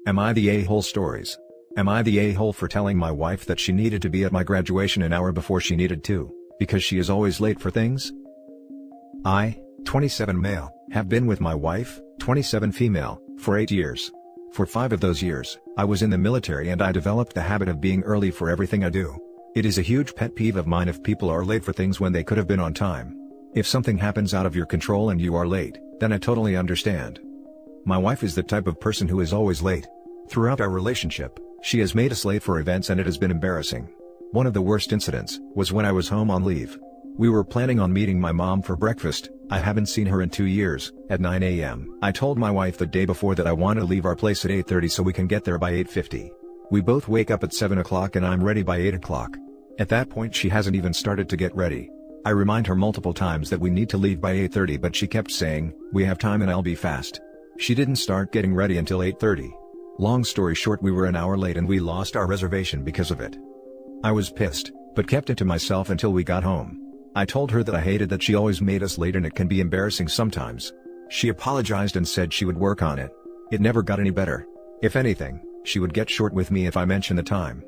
Am I the a-hole stories? Am I the a-hole for telling my wife that she needed to be at my graduation an hour before she needed to, because she is always late for things? I, 27 male, have been with my wife, 27 female, for 8 years. For 5 of those years, I was in the military and I developed the habit of being early for everything I do. It is a huge pet peeve of mine if people are late for things when they could have been on time. If something happens out of your control and you are late, then I totally understand. My wife is the type of person who is always late. Throughout our relationship, she has made us late for events and it has been embarrassing. One of the worst incidents was when I was home on leave. We were planning on meeting my mom for breakfast. I haven't seen her in 2 years. At 9 a.m., I told my wife the day before that I want to leave our place at 8:30 so we can get there by 8:50. We both wake up at 7 o'clock and I'm ready by 8 o'clock. At that point she hasn't even started to get ready. I remind her multiple times that we need to leave by 8:30 but she kept saying, "We have time and I'll be fast." She didn't start getting ready until 8:30. Long story short, we were an hour late and we lost our reservation because of it. I was pissed, but kept it to myself until we got home. I told her that I hated that she always made us late and it can be embarrassing sometimes. She apologized and said she would work on it. It never got any better. If anything, she would get short with me if I mention the time.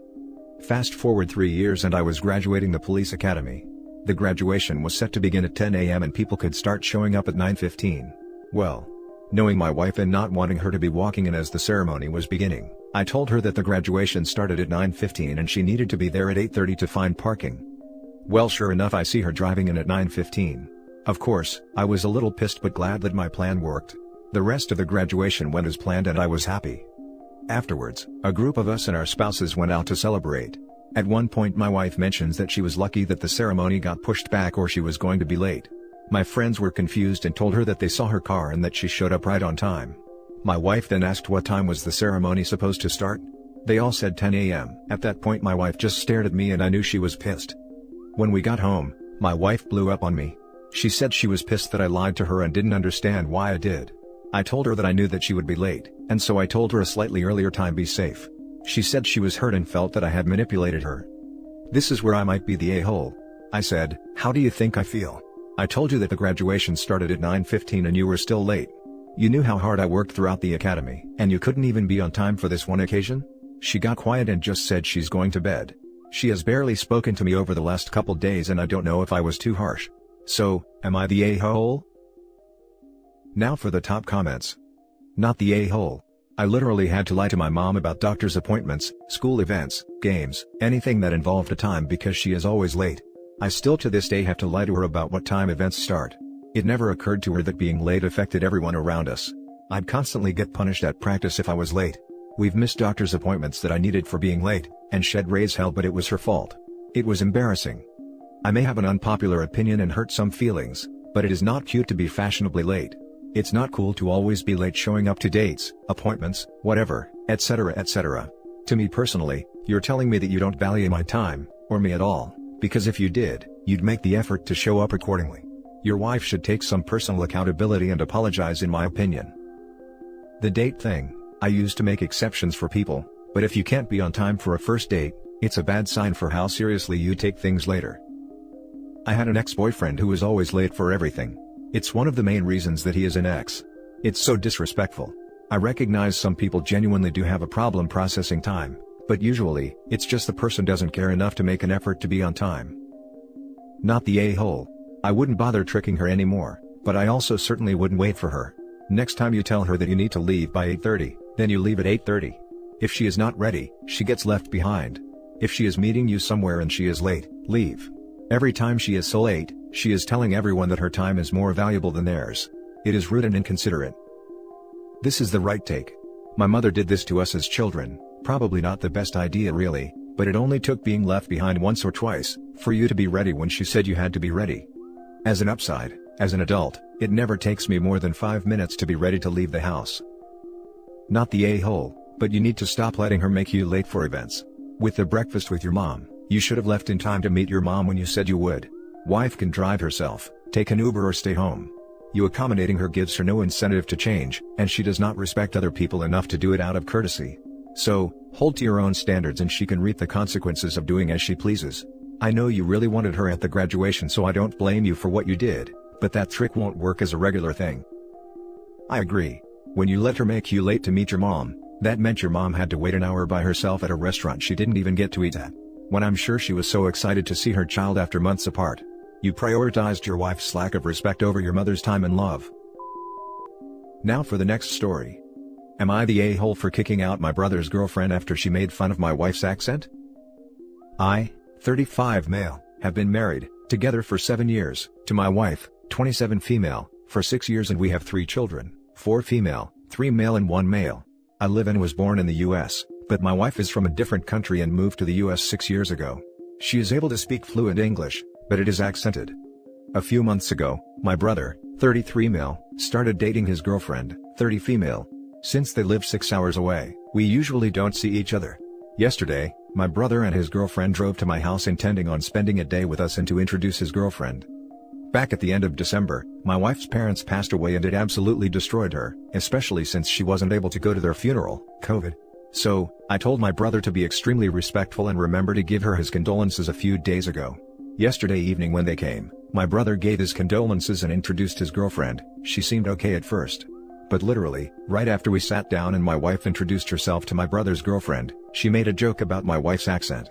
Fast forward 3 years and I was graduating the police academy. The graduation was set to begin at 10 a.m. and people could start showing up at 9:15. Well, knowing my wife and not wanting her to be walking in as the ceremony was beginning, I told her that the graduation started at 9:15 and she needed to be there at 8:30 to find parking. Well, sure enough, I see her driving in at 9:15. Of course, I was a little pissed but glad that my plan worked. The rest of the graduation went as planned and I was happy. Afterwards, a group of us and our spouses went out to celebrate. At one point my wife mentions that she was lucky that the ceremony got pushed back or she was going to be late. My friends were confused and told her that they saw her car and that she showed up right on time. My wife then asked what time was the ceremony supposed to start. They all said 10 a.m. At that point my wife just stared at me and I knew she was pissed. When we got home, my wife blew up on me. She said she was pissed that I lied to her and didn't understand why I did. I told her that I knew that she would be late, and so I told her a slightly earlier time, be safe. She said she was hurt and felt that I had manipulated her. This is where I might be the a-hole. I said, "How do you think I feel? I told you that the graduation started at 9:15 and you were still late. You knew how hard I worked throughout the academy, and you couldn't even be on time for this one occasion?" She got quiet and just said she's going to bed. She has barely spoken to me over the last couple days and I don't know if I was too harsh. So, am I the a-hole? Now for the top comments. Not the a-hole. I literally had to lie to my mom about doctor's appointments, school events, games, anything that involved a time because she is always late. I still to this day have to lie to her about what time events start. It never occurred to her that being late affected everyone around us. I'd constantly get punished at practice if I was late. We've missed doctor's appointments that I needed for being late, and shed raise hell, but it was her fault. It was embarrassing. I may have an unpopular opinion and hurt some feelings, but it is not cute to be fashionably late. It's not cool to always be late showing up to dates, appointments, whatever, etc. etc. To me personally, you're telling me that you don't value my time, or me at all, because if you did, you'd make the effort to show up accordingly. Your wife should take some personal accountability and apologize, in my opinion. The date thing, I used to make exceptions for people, but if you can't be on time for a first date, it's a bad sign for how seriously you take things later. I had an ex-boyfriend who was always late for everything. It's one of the main reasons that he is an ex. It's so disrespectful. I recognize some people genuinely do have a problem processing time, but usually, it's just the person doesn't care enough to make an effort to be on time. Not the a-hole. I wouldn't bother tricking her anymore, but I also certainly wouldn't wait for her. Next time you tell her that you need to leave by 8:30, then you leave at 8:30. If she is not ready, she gets left behind. If she is meeting you somewhere and she is late, leave. Every time she is so late, she is telling everyone that her time is more valuable than theirs. It is rude and inconsiderate. This is the right take. My mother did this to us as children, probably not the best idea really, but it only took being left behind once or twice, for you to be ready when she said you had to be ready. As an upside, as an adult, it never takes me more than 5 minutes to be ready to leave the house. Not the a-hole, but you need to stop letting her make you late for events. With the breakfast with your mom, you should have left in time to meet your mom when you said you would. Wife can drive herself, take an Uber or stay home. You accommodating her gives her no incentive to change, and she does not respect other people enough to do it out of courtesy. So, hold to your own standards and she can reap the consequences of doing as she pleases. I know you really wanted her at the graduation, so I don't blame you for what you did, but that trick won't work as a regular thing. I agree. When you let her make you late to meet your mom, That meant your mom had to wait an hour by herself at a restaurant she didn't even get to eat at. When I'm sure she was so excited to see her child after months apart. You prioritized your wife's lack of respect over your mother's time and love. Now for the next story. Am I the a-hole for kicking out my brother's girlfriend after she made fun of my wife's accent? I, 35 male, have been married, together for 7 years, to my wife, 27 female, for 6 years, and we have 3 children, 4 female, 3 male and 1 male. I live and was born in the US, but my wife is from a different country and moved to the US 6 years ago. She is able to speak fluent English, but it is accented. A few months ago, my brother, 33 male, started dating his girlfriend, 30 female. Since they live 6 hours away, we usually don't see each other. Yesterday, my brother and his girlfriend drove to my house intending on spending a day with us and to introduce his girlfriend. Back at the end of December, my wife's parents passed away and it absolutely destroyed her, especially since she wasn't able to go to their funeral, COVID. So, I told my brother to be extremely respectful and remember to give her his condolences a few days ago. Yesterday evening when they came, my brother gave his condolences and introduced his girlfriend. She seemed okay at first. But literally, right after we sat down and my wife introduced herself to my brother's girlfriend, she made a joke about my wife's accent.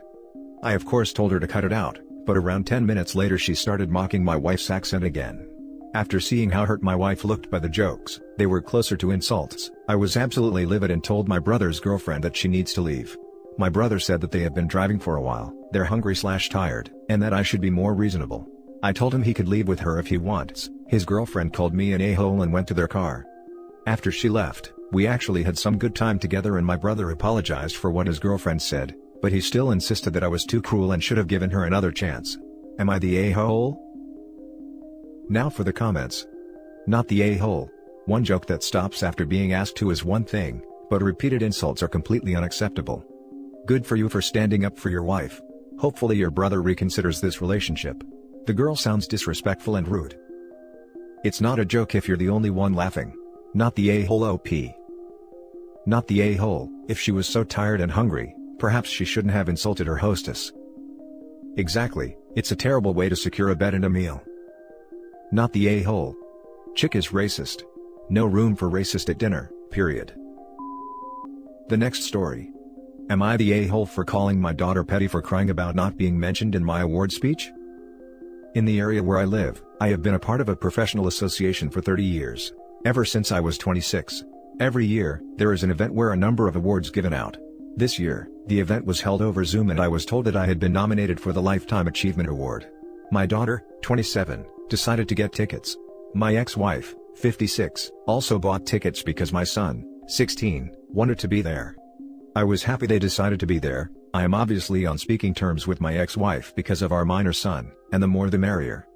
I of course told her to cut it out, but around 10 minutes later she started mocking my wife's accent again. After seeing how hurt my wife looked by the jokes, they were closer to insults, I was absolutely livid and told my brother's girlfriend that she needs to leave. My brother said that they have been driving for a while, they're hungry/tired, and that I should be more reasonable. I told him he could leave with her if he wants. His girlfriend called me an a-hole and went to their car. After she left, we actually had some good time together and my brother apologized for what his girlfriend said, but he still insisted that I was too cruel and should have given her another chance. Am I the a-hole? Now for the comments. Not the a-hole. One joke that stops after being asked to is one thing, but repeated insults are completely unacceptable. Good for you for standing up for your wife. Hopefully your brother reconsiders this relationship. The girl sounds disrespectful and rude. It's not a joke if you're the only one laughing. Not the a-hole OP. Not the a-hole, if she was so tired and hungry, perhaps she shouldn't have insulted her hostess. Exactly, it's a terrible way to secure a bed and a meal. Not the a-hole. Chick is racist. No room for racist at dinner, period. The next story. Am I the a-hole for calling my daughter petty for crying about not being mentioned in my award speech? In the area where I live, I have been a part of a professional association for 30 years. Ever since I was 26. Every year, there is an event where a number of awards given out. This year, the event was held over Zoom and I was told that I had been nominated for the Lifetime Achievement Award. My daughter, 27, decided to get tickets. My ex-wife, 56, also bought tickets because my son, 16, wanted to be there. I was happy they decided to be there. I am obviously on speaking terms with my ex-wife because of our minor son, and the more the merrier.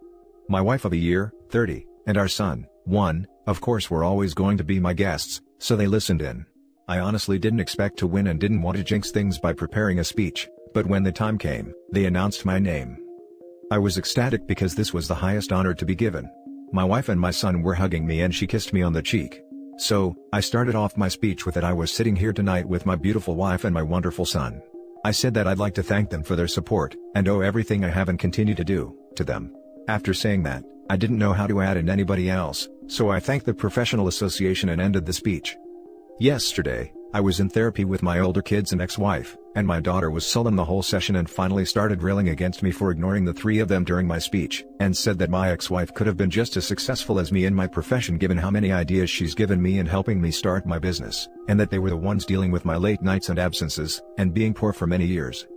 My wife of a year, 30, and our son, 1, of course were always going to be my guests, so they listened in. I honestly didn't expect to win and didn't want to jinx things by preparing a speech, but when the time came, they announced my name. I was ecstatic because this was the highest honor to be given. My wife and my son were hugging me and she kissed me on the cheek. So, I started off my speech with that I was sitting here tonight with my beautiful wife and my wonderful son. I said that I'd like to thank them for their support, and owe everything I have and continue to do, to them. After saying that, I didn't know how to add in anybody else, so I thanked the professional association and ended the speech. Yesterday, I was in therapy with my older kids and ex-wife, and my daughter was sullen the whole session and finally started railing against me for ignoring the 3 of them during my speech, and said that my ex-wife could have been just as successful as me in my profession given how many ideas she's given me in helping me start my business, and that they were the ones dealing with my late nights and absences, and being poor for many years.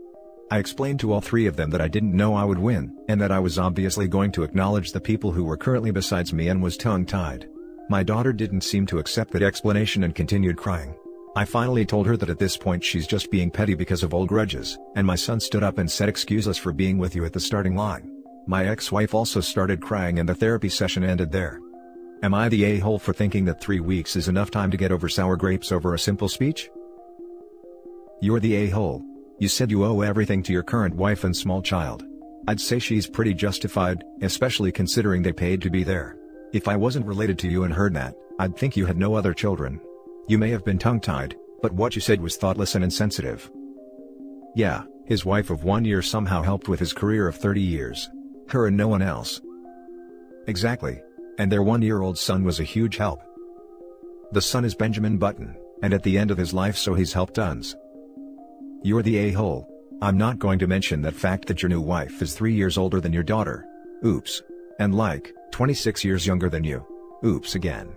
I explained to all 3 of them that I didn't know I would win, and that I was obviously going to acknowledge the people who were currently besides me and was tongue-tied. My daughter didn't seem to accept that explanation and continued crying. I finally told her that at this point she's just being petty because of old grudges, and my son stood up and said excuse us for being with you at the starting line. My ex-wife also started crying and the therapy session ended there. Am I the a-hole for thinking that 3 weeks is enough time to get over sour grapes over a simple speech? You're the a-hole. You said you owe everything to your current wife and small child. I'd say she's pretty justified, especially considering they paid to be there. If I wasn't related to you and heard that, I'd think you had no other children. You may have been tongue-tied, but what you said was thoughtless and insensitive. Yeah, his wife of 1 year somehow helped with his career of 30 years. Her and no one else. Exactly. And their 1-year-old son was a huge help. The son is Benjamin Button, and at the end of his life so he's helped tons. You're the a-hole. I'm not going to mention that fact that your new wife is 3 years older than your daughter. Oops. And like, 26 years younger than you. Oops again.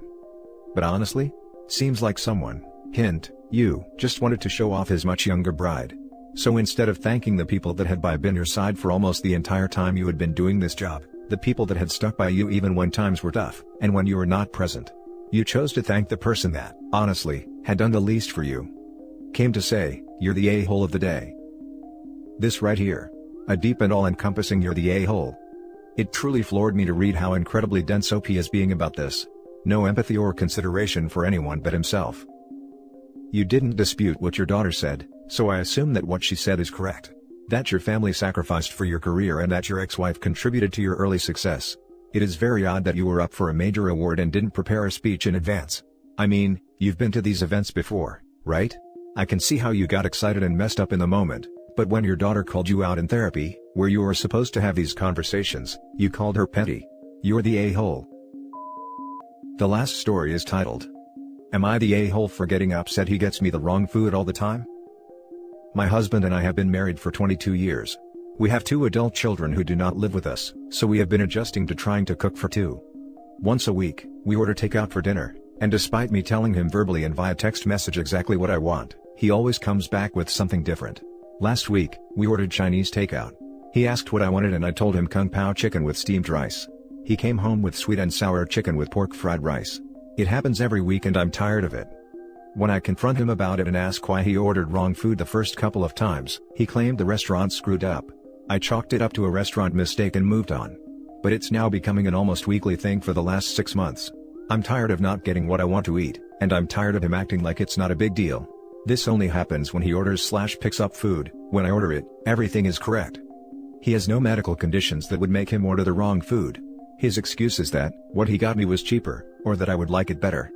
But honestly? Seems like someone, hint, you, just wanted to show off his much younger bride. So instead of thanking the people that had been your side for almost the entire time you had been doing this job, the people that had stuck by you even when times were tough, and when you were not present, you chose to thank the person that, honestly, had done the least for you. Came to say, you're the a-hole of the day. This right here. A deep and all-encompassing you're the a-hole. It truly floored me to read how incredibly dense OP is being about this. No empathy or consideration for anyone but himself. You didn't dispute what your daughter said, so I assume that what she said is correct. That your family sacrificed for your career and that your ex-wife contributed to your early success. It is very odd that you were up for a major award and didn't prepare a speech in advance. I mean, you've been to these events before, right? I can see how you got excited and messed up in the moment, but when your daughter called you out in therapy, where you were supposed to have these conversations, you called her petty. You're the a-hole. The last story is titled, Am I the a-hole for getting upset he gets me the wrong food all the time? My husband and I have been married for 22 years. We have 2 adult children who do not live with us, so we have been adjusting to trying to cook for 2. Once a week, we order takeout for dinner, and despite me telling him verbally and via text message exactly what I want, he always comes back with something different. Last week, we ordered Chinese takeout. He asked what I wanted and I told him Kung Pao chicken with steamed rice. He came home with sweet and sour chicken with pork fried rice. It happens every week and I'm tired of it. When I confront him about it and ask why he ordered wrong food the first couple of times, he claimed the restaurant screwed up. I chalked it up to a restaurant mistake and moved on. But it's now becoming an almost weekly thing for the last 6 months. I'm tired of not getting what I want to eat, and I'm tired of him acting like it's not a big deal. This only happens when he orders/picks up food. When I order it, everything is correct. He has no medical conditions that would make him order the wrong food. His excuse is that what he got me was cheaper, or that I would like it better.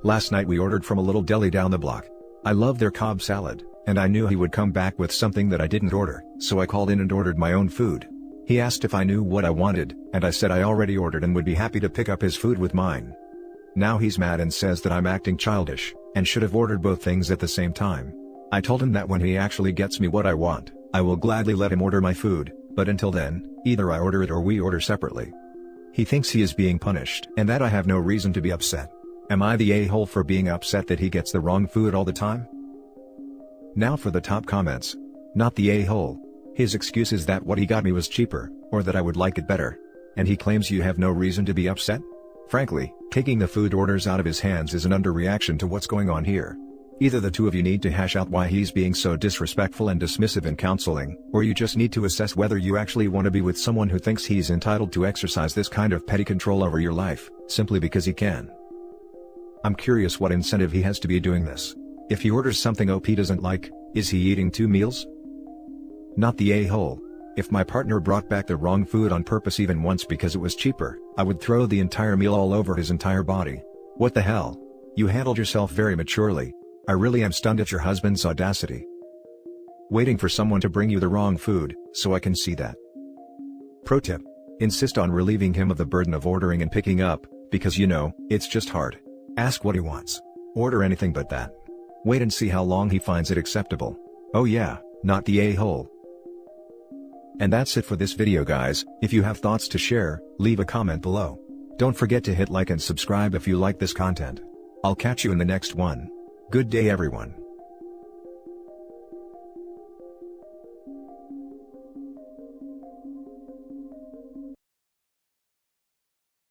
Last night we ordered from a little deli down the block. I love their Cobb salad, and I knew he would come back with something that I didn't order, so I called in and ordered my own food. He asked if I knew what I wanted, and I said I already ordered and would be happy to pick up his food with mine. Now he's mad and says that I'm acting childish, and should have ordered both things at the same time. I told him that when he actually gets me what I want, I will gladly let him order my food, but until then, either I order it or we order separately. He thinks he is being punished and that I have no reason to be upset. Am I the a-hole for being upset that he gets the wrong food all the time? Now for the top comments. Not the a-hole. His excuse is that what he got me was cheaper, or that I would like it better. And he claims you have no reason to be upset? Frankly, taking the food orders out of his hands is an underreaction to what's going on here. Either the two of you need to hash out why he's being so disrespectful and dismissive in counseling, or you just need to assess whether you actually want to be with someone who thinks he's entitled to exercise this kind of petty control over your life, simply because he can. I'm curious what incentive he has to be doing this. If he orders something OP doesn't like, is he eating 2 meals? Not the a-hole. If my partner brought back the wrong food on purpose even once because it was cheaper, I would throw the entire meal all over his entire body. What the hell? You handled yourself very maturely. I really am stunned at your husband's audacity. Waiting for someone to bring you the wrong food, so I can see that. Pro tip. Insist on relieving him of the burden of ordering and picking up, because it's just hard. Ask what he wants. Order anything but that. Wait and see how long he finds it acceptable. Oh yeah, not the a-hole. And that's it for this video guys. If you have thoughts to share, leave a comment below. Don't forget to hit like and subscribe if you like this content. I'll catch you in the next one. Good day everyone.